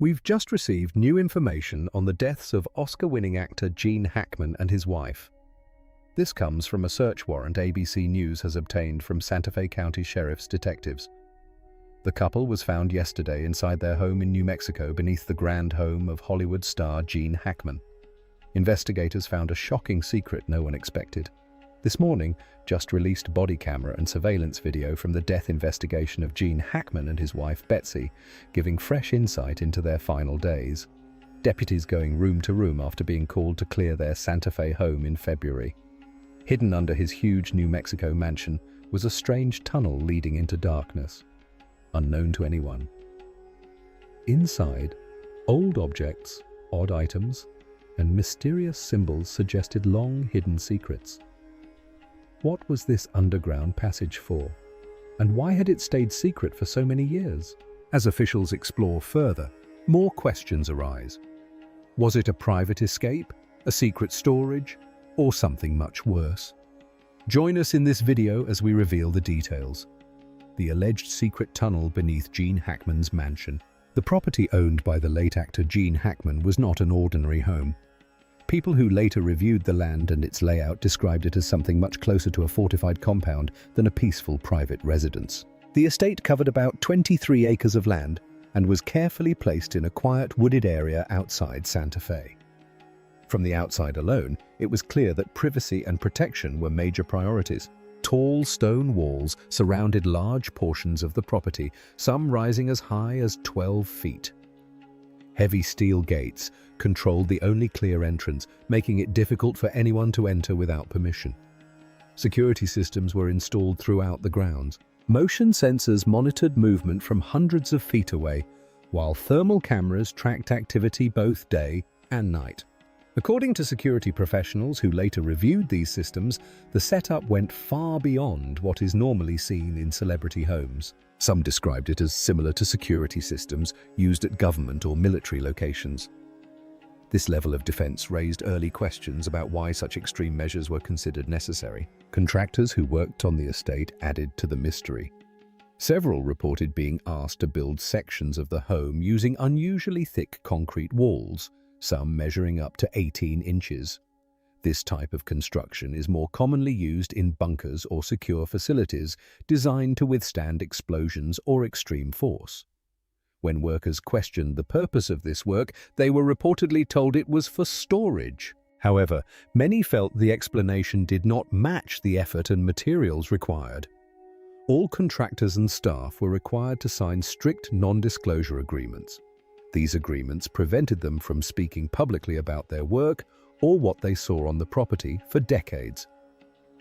We've just received new information on the deaths of Oscar-winning actor Gene Hackman and his wife. This comes from a search warrant ABC News has obtained from Santa Fe County Sheriff's detectives. The couple was found yesterday inside their home in New Mexico beneath the grand home of Hollywood star Gene Hackman. Investigators found a shocking secret no one expected. This morning, just released body camera and surveillance video from the death investigation of Gene Hackman and his wife Betsy, giving fresh insight into their final days. Deputies going room to room after being called to clear their Santa Fe home in February. Hidden under his huge New Mexico mansion was a strange tunnel leading into darkness, unknown to anyone. Inside, old objects, odd items, and mysterious symbols suggested long hidden secrets. What was this underground passage for? And why had it stayed secret for so many years? As officials explore further, more questions arise. Was it a private escape, a secret storage, or something much worse? Join us in this video as we reveal the details. The alleged secret tunnel beneath Gene Hackman's mansion. The property owned by the late actor Gene Hackman was not an ordinary home. People who later reviewed the land and its layout described it as something much closer to a fortified compound than a peaceful private residence. The estate covered about 23 acres of land and was carefully placed in a quiet wooded area outside Santa Fe. From the outside alone, it was clear that privacy and protection were major priorities. Tall stone walls surrounded large portions of the property, some rising as high as 12 feet. Heavy steel gates controlled the only clear entrance, making it difficult for anyone to enter without permission. Security systems were installed throughout the grounds. Motion sensors monitored movement from hundreds of feet away, while thermal cameras tracked activity both day and night. According to security professionals who later reviewed these systems, the setup went far beyond what is normally seen in celebrity homes. Some described it as similar to security systems used at government or military locations. This level of defense raised early questions about why such extreme measures were considered necessary. Contractors who worked on the estate added to the mystery. Several reported being asked to build sections of the home using unusually thick concrete walls, some measuring up to 18 inches. This type of construction is more commonly used in bunkers or secure facilities designed to withstand explosions or extreme force. When workers questioned the purpose of this work, they were reportedly told it was for storage. However, many felt the explanation did not match the effort and materials required. All contractors and staff were required to sign strict non-disclosure agreements. These agreements prevented them from speaking publicly about their work or what they saw on the property for decades.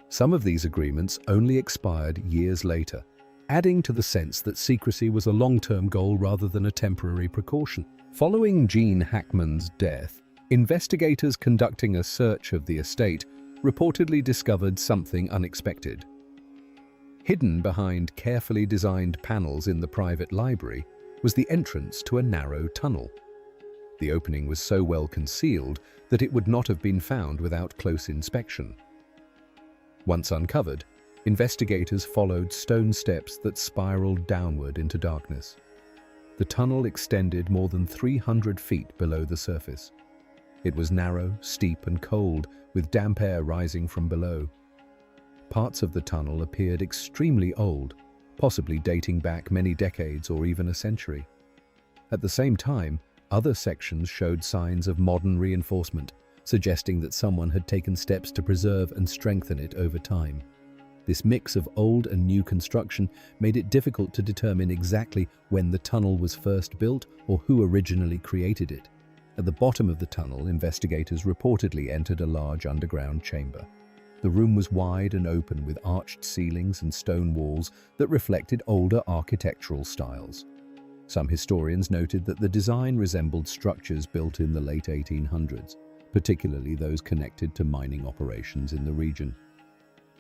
Some of these agreements only expired years later, adding to the sense that secrecy was a long-term goal rather than a temporary precaution. Following Gene Hackman's death, investigators conducting a search of the estate reportedly discovered something unexpected. Hidden behind carefully designed panels in the private library was the entrance to a narrow tunnel. The opening was so well concealed that it would not have been found without close inspection. Once uncovered, investigators followed stone steps that spiraled downward into darkness. The tunnel extended more than 300 feet below the surface. It was narrow, steep, and cold, with damp air rising from below. Parts of the tunnel appeared extremely old, possibly dating back many decades or even a century. At the same time, other sections showed signs of modern reinforcement, suggesting that someone had taken steps to preserve and strengthen it over time. This mix of old and new construction made it difficult to determine exactly when the tunnel was first built or who originally created it. At the bottom of the tunnel, investigators reportedly entered a large underground chamber. The room was wide and open with arched ceilings and stone walls that reflected older architectural styles. Some historians noted that the design resembled structures built in the late 1800s, particularly those connected to mining operations in the region.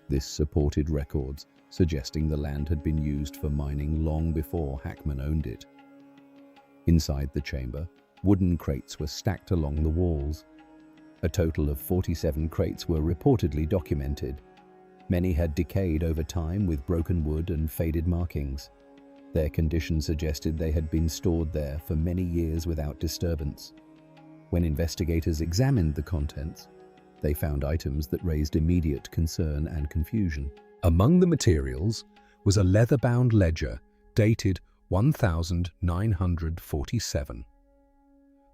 This supported records suggesting the land had been used for mining long before Hackman owned it. Inside the chamber, wooden crates were stacked along the walls. A total of 47 crates were reportedly documented. Many had decayed over time with broken wood and faded markings. Their condition suggested they had been stored there for many years without disturbance. When investigators examined the contents, they found items that raised immediate concern and confusion. Among the materials was a leather-bound ledger dated 1947.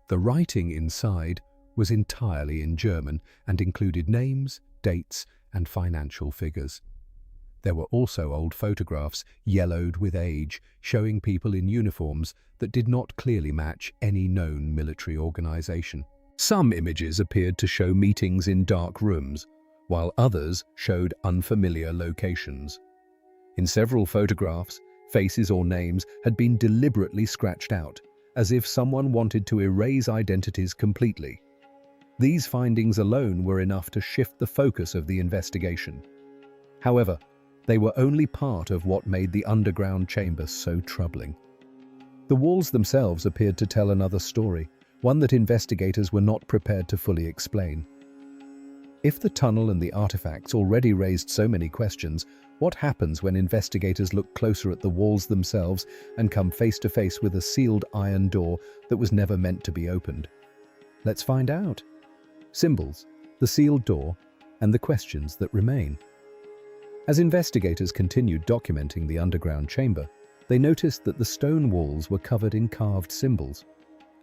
The writing inside was entirely in German and included names, dates, and financial figures. There were also old photographs, yellowed with age, showing people in uniforms that did not clearly match any known military organization. Some images appeared to show meetings in dark rooms, while others showed unfamiliar locations. In several photographs, faces or names had been deliberately scratched out, as if someone wanted to erase identities completely. These findings alone were enough to shift the focus of the investigation. However, they were only part of what made the underground chamber so troubling. The walls themselves appeared to tell another story, one that investigators were not prepared to fully explain. If the tunnel and the artifacts already raised so many questions, what happens when investigators look closer at the walls themselves and come face to face with a sealed iron door that was never meant to be opened? Let's find out. Symbols, the sealed door, and the questions that remain. As investigators continued documenting the underground chamber, they noticed that the stone walls were covered in carved symbols.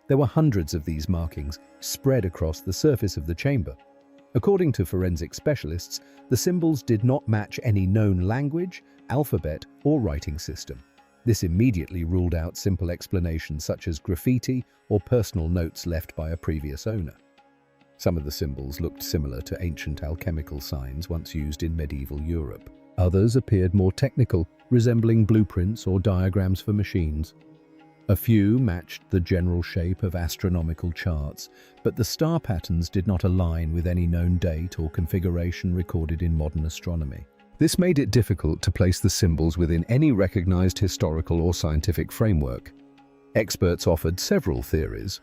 There were hundreds of these markings spread across the surface of the chamber. According to forensic specialists, the symbols did not match any known language, alphabet, or writing system. This immediately ruled out simple explanations such as graffiti or personal notes left by a previous owner. Some of the symbols looked similar to ancient alchemical signs once used in medieval Europe. Others appeared more technical, resembling blueprints or diagrams for machines. A few matched the general shape of astronomical charts, but the star patterns did not align with any known date or configuration recorded in modern astronomy. This made it difficult to place the symbols within any recognized historical or scientific framework. Experts offered several theories.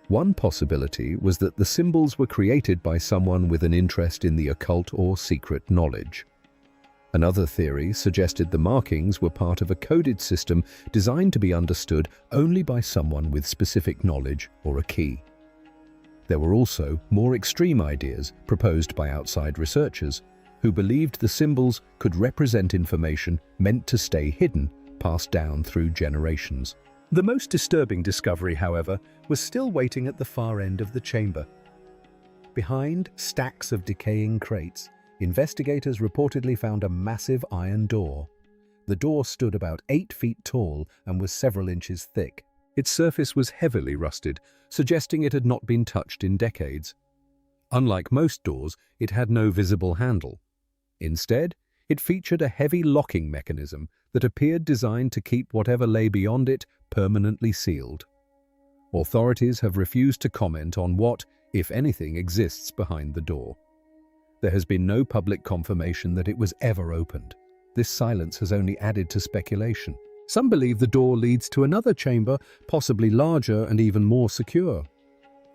One possibility was that the symbols were created by someone with an interest in the occult or secret knowledge. Another theory suggested the markings were part of a coded system designed to be understood only by someone with specific knowledge or a key. There were also more extreme ideas proposed by outside researchers who believed the symbols could represent information meant to stay hidden, passed down through generations. The most disturbing discovery, however, was still waiting at the far end of the chamber. Behind stacks of decaying crates, investigators reportedly found a massive iron door. The door stood about 8 feet tall and was several inches thick. Its surface was heavily rusted, suggesting it had not been touched in decades. Unlike most doors, it had no visible handle. Instead, it featured a heavy locking mechanism that appeared designed to keep whatever lay beyond it permanently sealed. Authorities have refused to comment on what, if anything, exists behind the door. There has been no public confirmation that it was ever opened. This silence has only added to speculation. Some believe the door leads to another chamber, possibly larger and even more secure.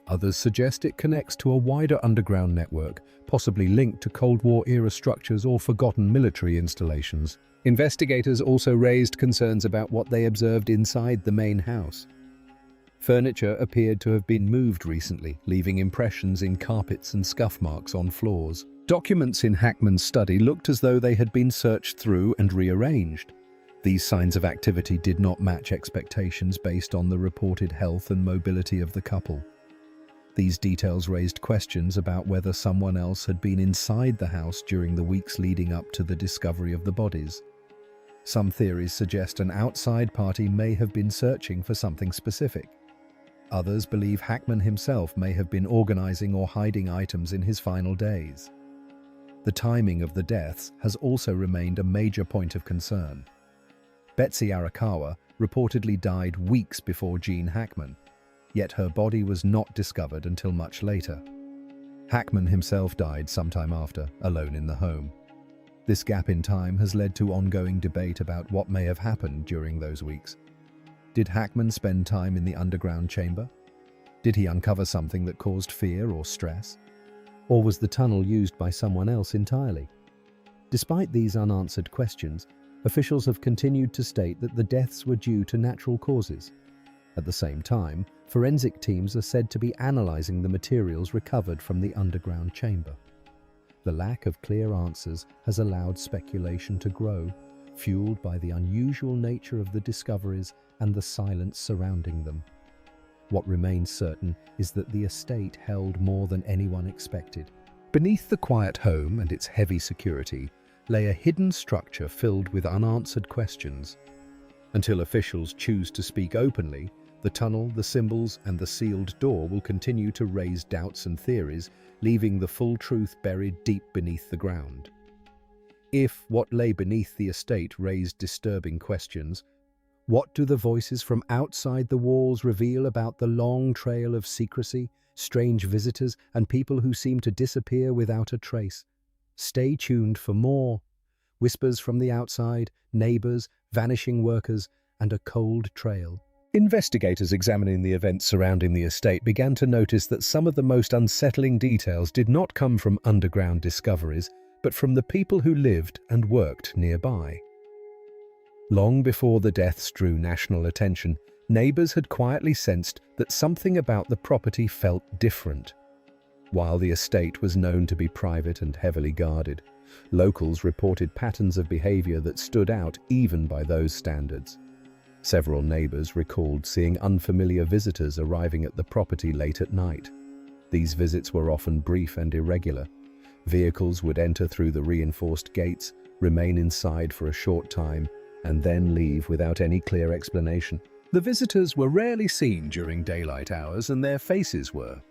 Others suggest it connects to a wider underground network, possibly linked to Cold War-era structures or forgotten military installations. Investigators also raised concerns about what they observed inside the main house. Furniture appeared to have been moved recently, leaving impressions in carpets and scuff marks on floors. Documents in Hackman's study looked as though they had been searched through and rearranged. These signs of activity did not match expectations based on the reported health and mobility of the couple. These details raised questions about whether someone else had been inside the house during the weeks leading up to the discovery of the bodies. Some theories suggest an outside party may have been searching for something specific. Others believe Hackman himself may have been organizing or hiding items in his final days. The timing of the deaths has also remained a major point of concern. Betsy Arakawa reportedly died weeks before Gene Hackman, yet her body was not discovered until much later. Hackman himself died sometime after, alone in the home. This gap in time has led to ongoing debate about what may have happened during those weeks. Did Hackman spend time in the underground chamber? Did he uncover something that caused fear or stress? Or was the tunnel used by someone else entirely? Despite these unanswered questions, Officials have continued to state that the deaths were due to natural causes. At the same time, forensic teams are said to be analyzing the materials recovered from the underground chamber. The lack of clear answers has allowed speculation to grow, fueled by the unusual nature of the discoveries and the silence surrounding them. What remains certain is that the estate held more than anyone expected. Beneath the quiet home and its heavy security lay a hidden structure filled with unanswered questions. Until officials choose to speak openly, the tunnel, the symbols, and the sealed door will continue to raise doubts and theories, leaving the full truth buried deep beneath the ground. If what lay beneath the estate raised disturbing questions, what do the voices from outside the walls reveal about the long trail of secrecy, strange visitors, and people who seem to disappear without a trace? Stay tuned for more. Whispers from the outside, neighbors, vanishing workers, and a cold trail. Investigators examining the events surrounding the estate began to notice that some of the most unsettling details did not come from underground discoveries, but from the people who lived and worked nearby. Long before the deaths drew national attention, neighbors had quietly sensed that something about the property felt different. While the estate was known to be private and heavily guarded, locals reported patterns of behavior that stood out even by those standards. Several neighbors recalled seeing unfamiliar visitors arriving at the property late at night. These visits were often brief and irregular. Vehicles would enter through the reinforced gates, remain inside for a short time, and then leave without any clear explanation. The visitors were rarely seen during daylight hours, and their faces were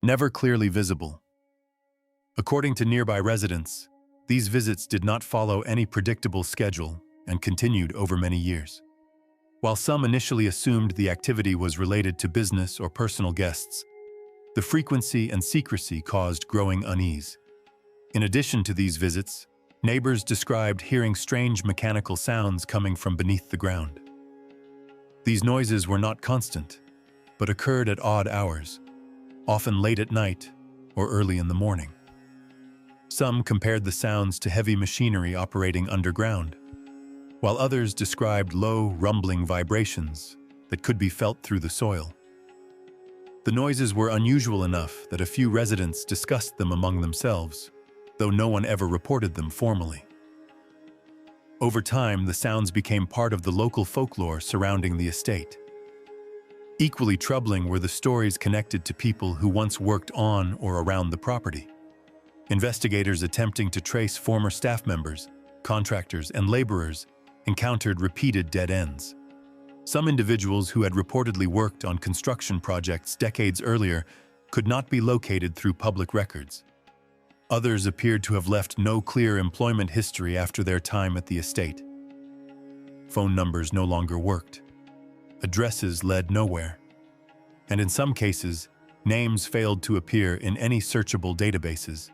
never clearly visible. According to nearby residents, these visits did not follow any predictable schedule and continued over many years. While some initially assumed the activity was related to business or personal guests, the frequency and secrecy caused growing unease. In addition to these visits, neighbors described hearing strange mechanical sounds coming from beneath the ground. These noises were not constant, but occurred at odd hours, often late at night or early in the morning. Some compared the sounds to heavy machinery operating underground, while others described low, rumbling vibrations that could be felt through the soil. The noises were unusual enough that a few residents discussed them among themselves, though no one ever reported them formally. Over time, the sounds became part of the local folklore surrounding the estate. Equally troubling were the stories connected to people who once worked on or around the property. Investigators attempting to trace former staff members, contractors, and laborers encountered repeated dead ends. Some individuals who had reportedly worked on construction projects decades earlier could not be located through public records. Others appeared to have left no clear employment history after their time at the estate. Phone numbers no longer worked. Addresses led nowhere. And in some cases, names failed to appear in any searchable databases.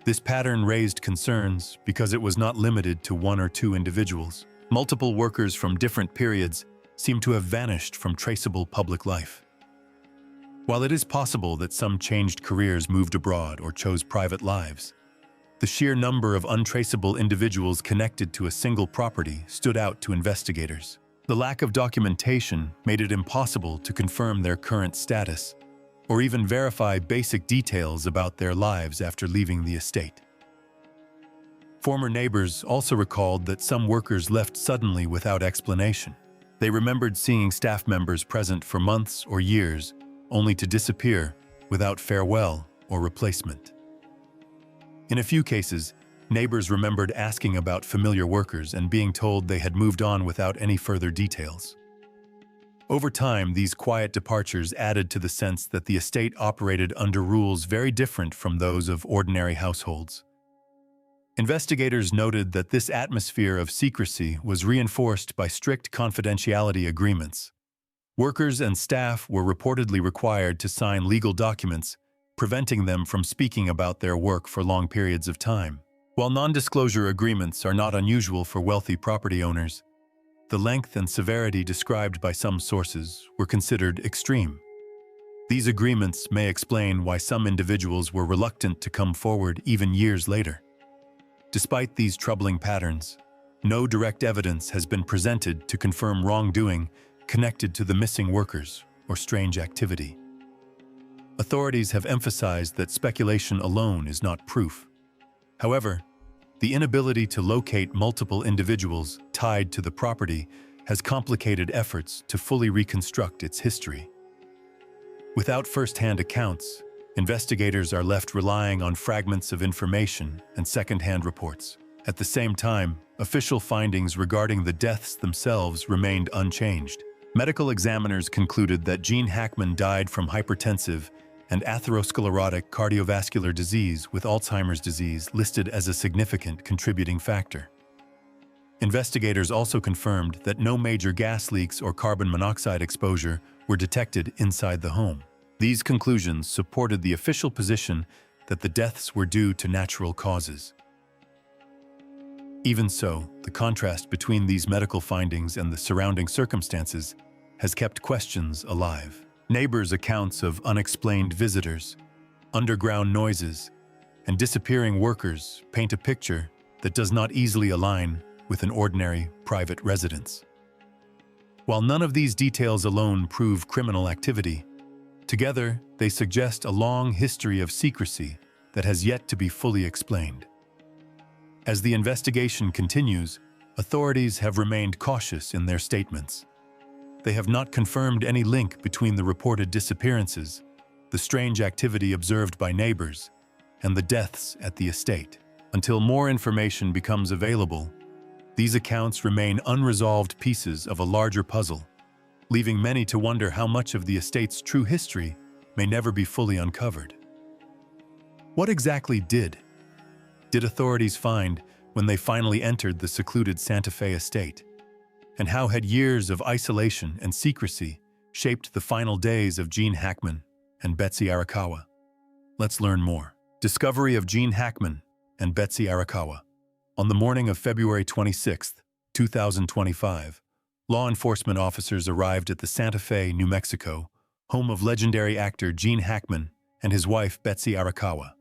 This pattern raised concerns because it was not limited to one or two individuals. Multiple workers from different periods seem to have vanished from traceable public life. While it is possible that some changed careers, moved abroad, or chose private lives, the sheer number of untraceable individuals connected to a single property stood out to investigators. The lack of documentation made it impossible to confirm their current status, or even verify basic details about their lives after leaving the estate. Former neighbors also recalled that some workers left suddenly without explanation. They remembered seeing staff members present for months or years, only to disappear without farewell or replacement. In a few cases, neighbors remembered asking about familiar workers and being told they had moved on without any further details. Over time, these quiet departures added to the sense that the estate operated under rules very different from those of ordinary households. Investigators noted that this atmosphere of secrecy was reinforced by strict confidentiality agreements. Workers and staff were reportedly required to sign legal documents, preventing them from speaking about their work for long periods of time. While non-disclosure agreements are not unusual for wealthy property owners, the length and severity described by some sources were considered extreme. These agreements may explain why some individuals were reluctant to come forward even years later. Despite these troubling patterns, no direct evidence has been presented to confirm wrongdoing connected to the missing workers or strange activity. Authorities have emphasized that speculation alone is not proof. However, the inability to locate multiple individuals tied to the property has complicated efforts to fully reconstruct its history. Without first-hand accounts, investigators are left relying on fragments of information and second-hand reports. At the same time, official findings regarding the deaths themselves remained unchanged. Medical examiners concluded that Gene Hackman died from hypertensive and atherosclerotic cardiovascular disease with Alzheimer's disease listed as a significant contributing factor. Investigators also confirmed that no major gas leaks or carbon monoxide exposure were detected inside the home. These conclusions supported the official position that the deaths were due to natural causes. Even so, the contrast between these medical findings and the surrounding circumstances has kept questions alive. Neighbors' accounts of unexplained visitors, underground noises, and disappearing workers paint a picture that does not easily align with an ordinary private residence. While none of these details alone prove criminal activity, together they suggest a long history of secrecy that has yet to be fully explained. As the investigation continues, authorities have remained cautious in their statements. They have not confirmed any link between the reported disappearances, the strange activity observed by neighbors, and the deaths at the estate. Until more information becomes available, these accounts remain unresolved pieces of a larger puzzle, leaving many to wonder how much of the estate's true history may never be fully uncovered. What exactly did authorities find when they finally entered the secluded Santa Fe estate? And how had years of isolation and secrecy shaped the final days of Gene Hackman and Betsy Arakawa? Let's learn more. Discovery of Gene Hackman and Betsy Arakawa. On the morning of February 26, 2025, law enforcement officers arrived at the Santa Fe, New Mexico, home of legendary actor Gene Hackman and his wife Betsy Arakawa.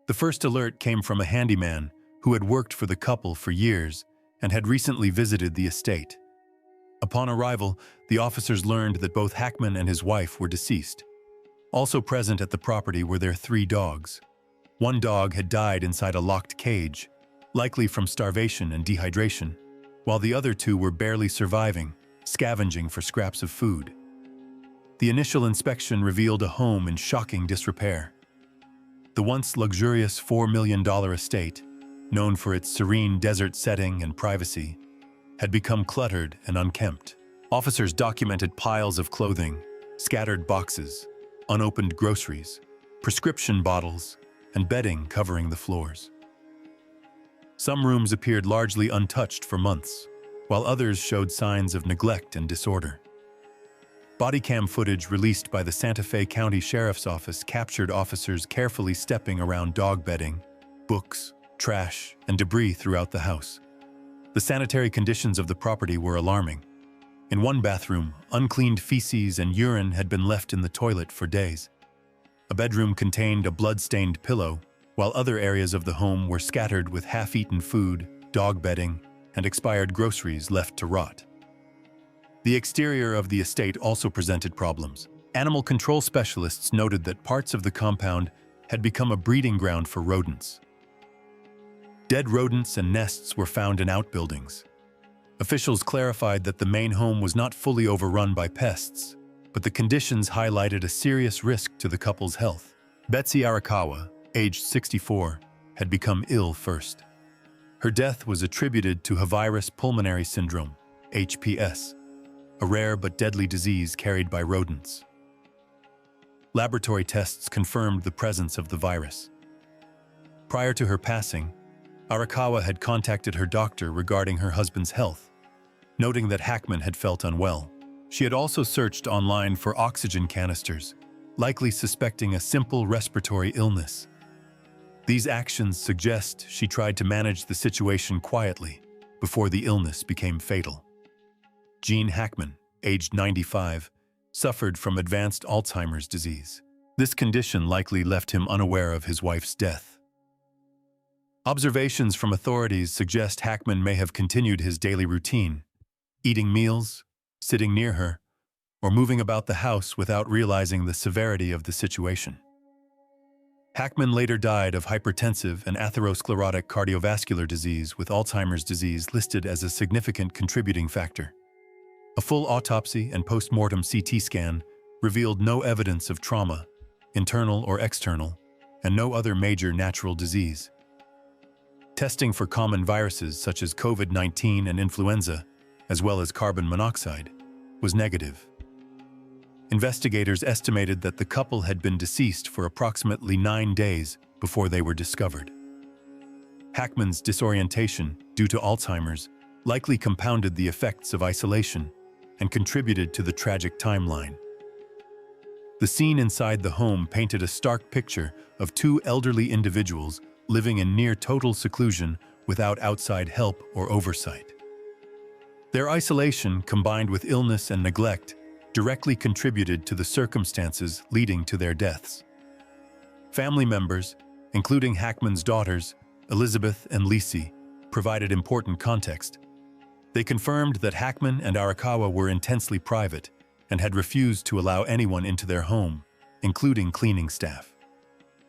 The first alert came from a handyman who had worked for the couple for years and had recently visited the estate. Upon arrival, the officers learned that both Hackman and his wife were deceased. Also present at the property were their 3 dogs. One dog had died inside a locked cage, likely from starvation and dehydration, while the other 2 were barely surviving, scavenging for scraps of food. The initial inspection revealed a home in shocking disrepair. The once luxurious $4 million estate, known for its serene desert setting and privacy, had become cluttered and unkempt. Officers documented piles of clothing, scattered boxes, unopened groceries, prescription bottles, and bedding covering the floors. Some rooms appeared largely untouched for months, while others showed signs of neglect and disorder. Body cam footage released by the Santa Fe County Sheriff's Office captured officers carefully stepping around dog bedding, books, trash, and debris throughout the house. The sanitary conditions of the property were alarming. In one bathroom, uncleaned feces and urine had been left in the toilet for days. A bedroom contained a blood-stained pillow, while other areas of the home were scattered with half-eaten food, dog bedding, and expired groceries left to rot. The exterior of the estate also presented problems. Animal control specialists noted that parts of the compound had become a breeding ground for rodents. Dead rodents and nests were found in outbuildings. Officials clarified that the main home was not fully overrun by pests, but the conditions highlighted a serious risk to the couple's health. Betsy Arakawa, aged 64, had become ill first. Her death was attributed to Havirus pulmonary syndrome, HPS, a rare but deadly disease carried by rodents. Laboratory tests confirmed the presence of the virus. Prior to her passing, Arakawa had contacted her doctor regarding her husband's health, noting that Hackman had felt unwell. She had also searched online for oxygen canisters, likely suspecting a simple respiratory illness. These actions suggest she tried to manage the situation quietly before the illness became fatal. Gene Hackman, aged 95, suffered from advanced Alzheimer's disease. This condition likely left him unaware of his wife's death. Observations from authorities suggest Hackman may have continued his daily routine, eating meals, sitting near her, or moving about the house without realizing the severity of the situation. Hackman later died of hypertensive and atherosclerotic cardiovascular disease, with Alzheimer's disease listed as a significant contributing factor. A full autopsy and post-mortem CT scan revealed no evidence of trauma, internal or external, and no other major natural disease. Testing for common viruses such as COVID-19 and influenza, as well as carbon monoxide, was negative. Investigators estimated that the couple had been deceased for approximately 9 days before they were discovered. Hackman's disorientation due to Alzheimer's likely compounded the effects of isolation and contributed to the tragic timeline. The scene inside the home painted a stark picture of two elderly individuals living in near total seclusion without outside help or oversight. Their isolation, combined with illness and neglect, directly contributed to the circumstances leading to their deaths. Family members, including Hackman's daughters, Elizabeth and Lisi, provided important context. They confirmed that Hackman and Arakawa were intensely private and had refused to allow anyone into their home, including cleaning staff.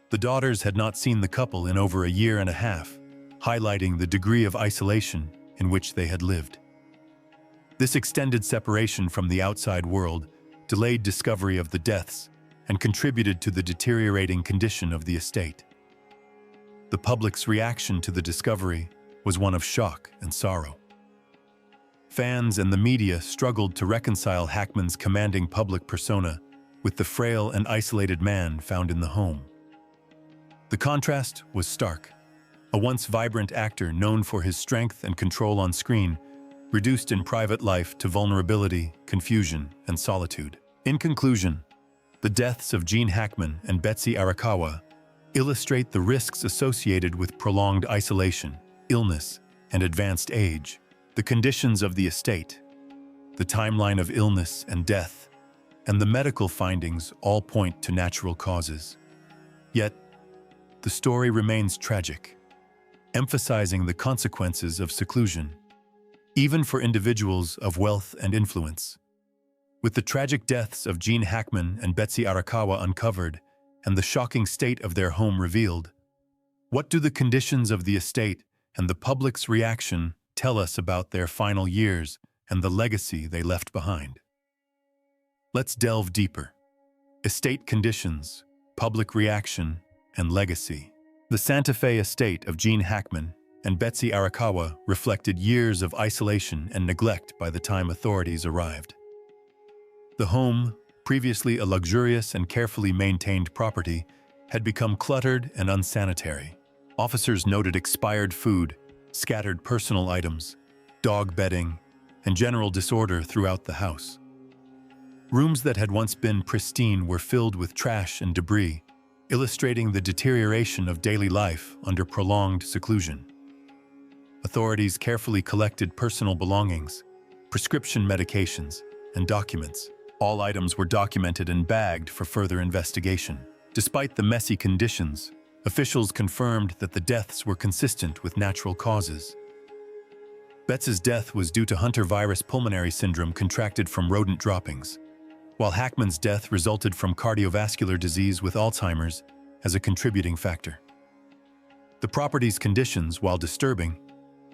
The daughters had not seen the couple in over a year and a half, highlighting the degree of isolation in which they had lived. This extended separation from the outside world delayed discovery of the deaths and contributed to the deteriorating condition of the estate. The public's reaction to the discovery was one of shock and sorrow. Fans and the media struggled to reconcile Hackman's commanding public persona with the frail and isolated man found in the home. The contrast was stark. A once vibrant actor known for his strength and control on screen, reduced in private life to vulnerability, confusion, and solitude. In conclusion, the deaths of Gene Hackman and Betsy Arakawa illustrate the risks associated with prolonged isolation, illness, and advanced age. The conditions of the estate, the timeline of illness and death, and the medical findings all point to natural causes. Yet, the story remains tragic, emphasizing the consequences of seclusion, even for individuals of wealth and influence. With the tragic deaths of Gene Hackman and Betsy Arakawa uncovered and the shocking state of their home revealed, what do the conditions of the estate and the public's reaction tell us about their final years and the legacy they left behind? Let's delve deeper. Estate conditions, public reaction, and legacy. The Santa Fe estate of Gene Hackman and Betsy Arakawa reflected years of isolation and neglect by the time authorities arrived. The home, previously a luxurious and carefully maintained property, had become cluttered and unsanitary. Officers noted expired food, scattered personal items, dog bedding, and general disorder throughout the house. Rooms that had once been pristine were filled with trash and debris, illustrating the deterioration of daily life under prolonged seclusion. Authorities carefully collected personal belongings, prescription medications, and documents. All items were documented and bagged for further investigation. Despite the messy conditions, officials confirmed that the deaths were consistent with natural causes. Betts's death was due to Hunter virus pulmonary syndrome contracted from rodent droppings, while Hackman's death resulted from cardiovascular disease with Alzheimer's as a contributing factor. The property's conditions, while disturbing,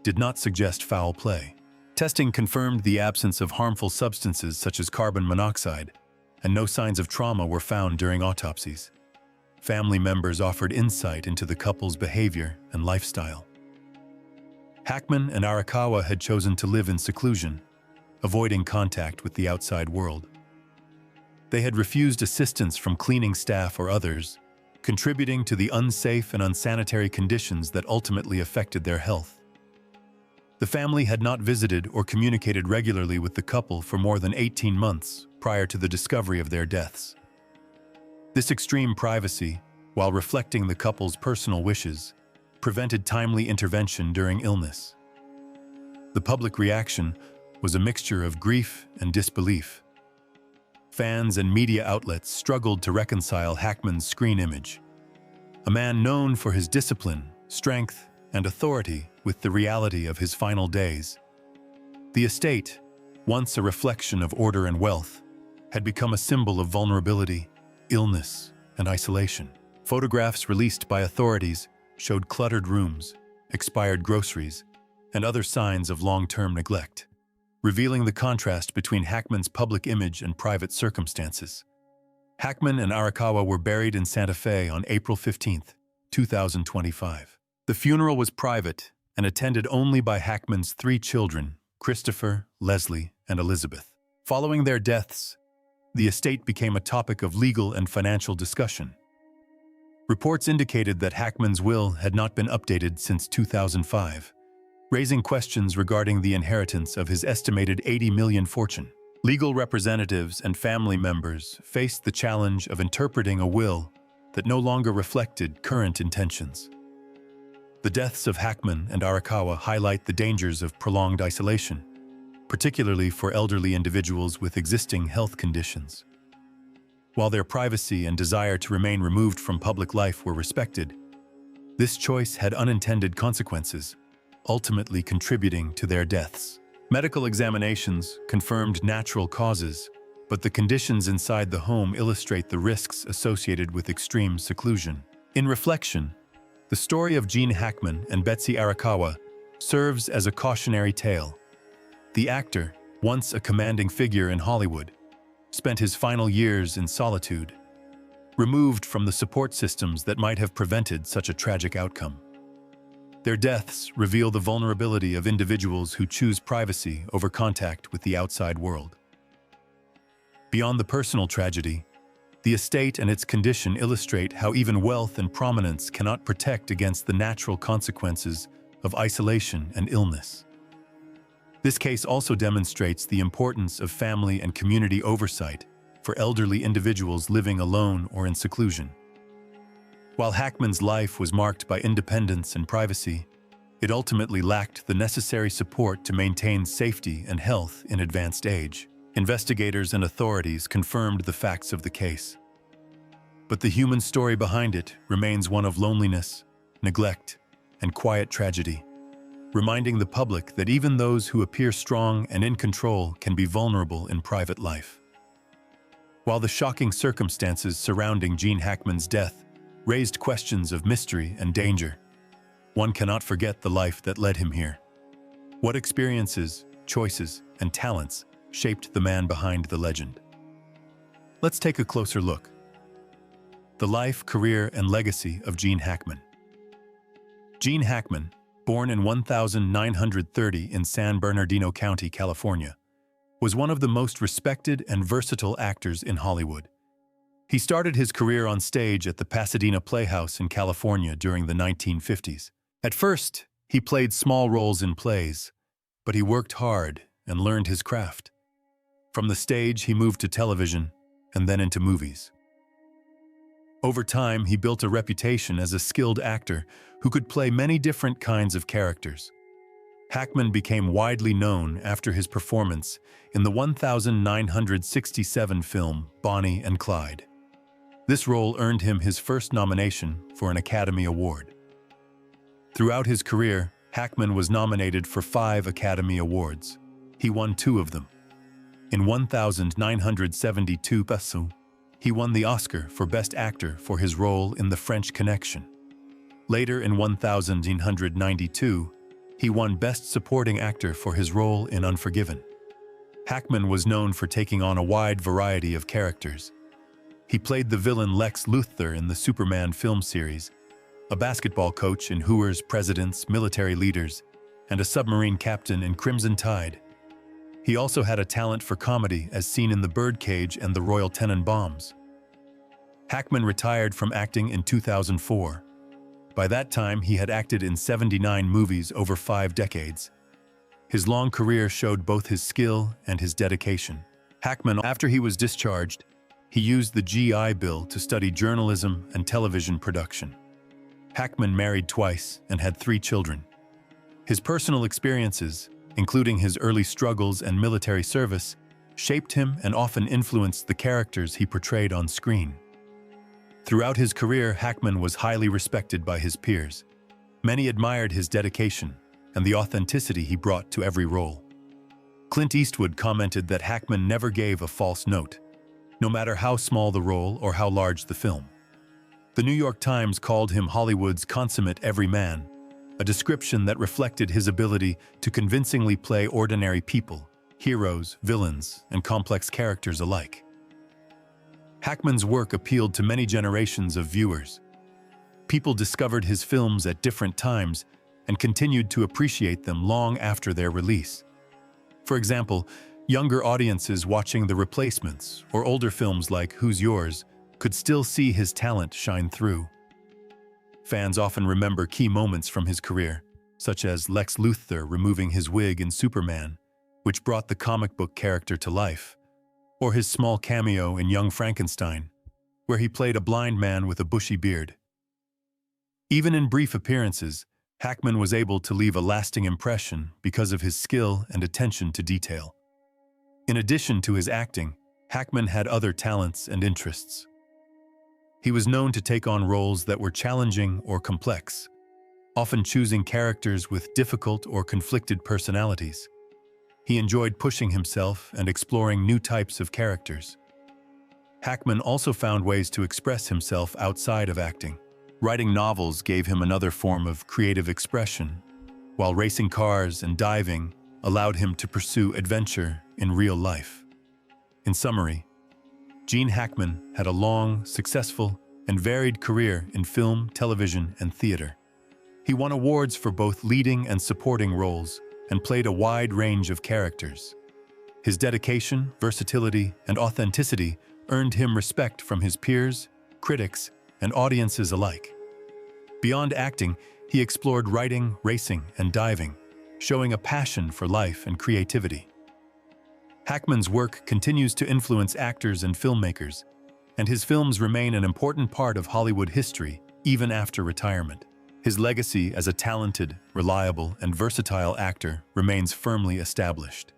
did not suggest foul play. Testing confirmed the absence of harmful substances such as carbon monoxide, and no signs of trauma were found during autopsies. Family members offered insight into the couple's behavior and lifestyle. Hackman and Arakawa had chosen to live in seclusion, avoiding contact with the outside world. They had refused assistance from cleaning staff or others, contributing to the unsafe and unsanitary conditions that ultimately affected their health. The family had not visited or communicated regularly with the couple for more than 18 months prior to the discovery of their deaths. This extreme privacy, while reflecting the couple's personal wishes, prevented timely intervention during illness. The public reaction was a mixture of grief and disbelief. Fans and media outlets struggled to reconcile Hackman's screen image, a man known for his discipline, strength, and authority, with the reality of his final days. The estate, once a reflection of order and wealth, had become a symbol of vulnerability, illness, and isolation. Photographs released by authorities showed cluttered rooms, expired groceries, and other signs of long-term neglect, revealing the contrast between Hackman's public image and private circumstances. Hackman and Arakawa were buried in Santa Fe on April 15, 2025. The funeral was private and attended only by Hackman's 3 children, Christopher, Leslie, and Elizabeth. Following their deaths, the estate became a topic of legal and financial discussion. Reports indicated that Hackman's will had not been updated since 2005, raising questions regarding the inheritance of his estimated $80 million fortune. Legal representatives and family members faced the challenge of interpreting a will that no longer reflected current intentions. The deaths of Hackman and Arakawa highlight the dangers of prolonged isolation, particularly for elderly individuals with existing health conditions. While their privacy and desire to remain removed from public life were respected, this choice had unintended consequences, ultimately contributing to their deaths. Medical examinations confirmed natural causes, but the conditions inside the home illustrate the risks associated with extreme seclusion. In reflection, the story of Gene Hackman and Betsy Arakawa serves as a cautionary tale. The actor, once a commanding figure in Hollywood, spent his final years in solitude, removed from the support systems that might have prevented such a tragic outcome. Their deaths reveal the vulnerability of individuals who choose privacy over contact with the outside world. Beyond the personal tragedy, the estate and its condition illustrate how even wealth and prominence cannot protect against the natural consequences of isolation and illness. This case also demonstrates the importance of family and community oversight for elderly individuals living alone or in seclusion. While Hackman's life was marked by independence and privacy, it ultimately lacked the necessary support to maintain safety and health in advanced age. Investigators and authorities confirmed the facts of the case. But the human story behind it remains one of loneliness, neglect, and quiet tragedy, reminding the public that even those who appear strong and in control can be vulnerable in private life. While the shocking circumstances surrounding Gene Hackman's death raised questions of mystery and danger, one cannot forget the life that led him here. What experiences, choices, and talents shaped the man behind the legend? Let's take a closer look. The life, career, and legacy of Gene Hackman. Gene Hackman, born in 1930 in San Bernardino County, California, was one of the most respected and versatile actors in Hollywood. He started his career on stage at the Pasadena Playhouse in California during the 1950s. At first, he played small roles in plays, but he worked hard and learned his craft. From the stage, he moved to television and then into movies. Over time, he built a reputation as a skilled actor who could play many different kinds of characters. Hackman became widely known after his performance in the 1967 film Bonnie and Clyde. This role earned him his first nomination for an Academy Award. Throughout his career, Hackman was nominated for 5 Academy Awards. He won 2 of them. In 1972, he won the Oscar for Best Actor for his role in The French Connection. Later in 1992, he won Best Supporting Actor for his role in Unforgiven. Hackman was known for taking on a wide variety of characters. He played the villain Lex Luthor in the Superman film series, a basketball coach in Who's Presidents, Military Leaders, and a submarine captain in Crimson Tide. He also had a talent for comedy as seen in The Birdcage and The Royal Tenenbaums. Hackman retired from acting in 2004. By that time, he had acted in 79 movies over 5 decades. His long career showed both his skill and his dedication. Hackman, after he was discharged, he used the GI Bill to study journalism and television production. Hackman married twice and had 3 children. His personal experiences, including his early struggles and military service, shaped him and often influenced the characters he portrayed on screen. Throughout his career, Hackman was highly respected by his peers. Many admired his dedication and the authenticity he brought to every role. Clint Eastwood commented that Hackman never gave a false note, no matter how small the role or how large the film. The New York Times called him Hollywood's consummate everyman, a description that reflected his ability to convincingly play ordinary people, heroes, villains, and complex characters alike. Hackman's work appealed to many generations of viewers. People discovered his films at different times and continued to appreciate them long after their release. For example, younger audiences watching The Replacements or older films like Who's Yours could still see his talent shine through. Fans often remember key moments from his career, such as Lex Luthor removing his wig in Superman, which brought the comic book character to life, or his small cameo in Young Frankenstein, where he played a blind man with a bushy beard. Even in brief appearances, Hackman was able to leave a lasting impression because of his skill and attention to detail. In addition to his acting, Hackman had other talents and interests. He was known to take on roles that were challenging or complex, often choosing characters with difficult or conflicted personalities. He enjoyed pushing himself and exploring new types of characters. Hackman also found ways to express himself outside of acting. Writing novels gave him another form of creative expression, while racing cars and diving allowed him to pursue adventure in real life. In summary, Gene Hackman had a long, successful, and varied career in film, television, and theater. He won awards for both leading and supporting roles and played a wide range of characters. His dedication, versatility, and authenticity earned him respect from his peers, critics, and audiences alike. Beyond acting, he explored writing, racing, and diving, showing a passion for life and creativity. Hackman's work continues to influence actors and filmmakers, and his films remain an important part of Hollywood history even after retirement. His legacy as a talented, reliable, and versatile actor remains firmly established.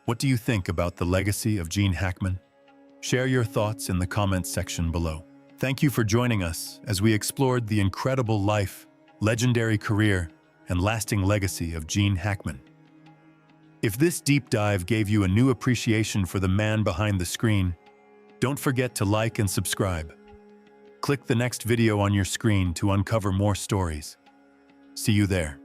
What do you think about the legacy of Gene Hackman? Share your thoughts in the comments section below. Thank you for joining us as we explored the incredible life, legendary career, and lasting legacy of Gene Hackman. If this deep dive gave you a new appreciation for the man behind the screen, don't forget to like and subscribe. Click the next video on your screen to uncover more stories. See you there.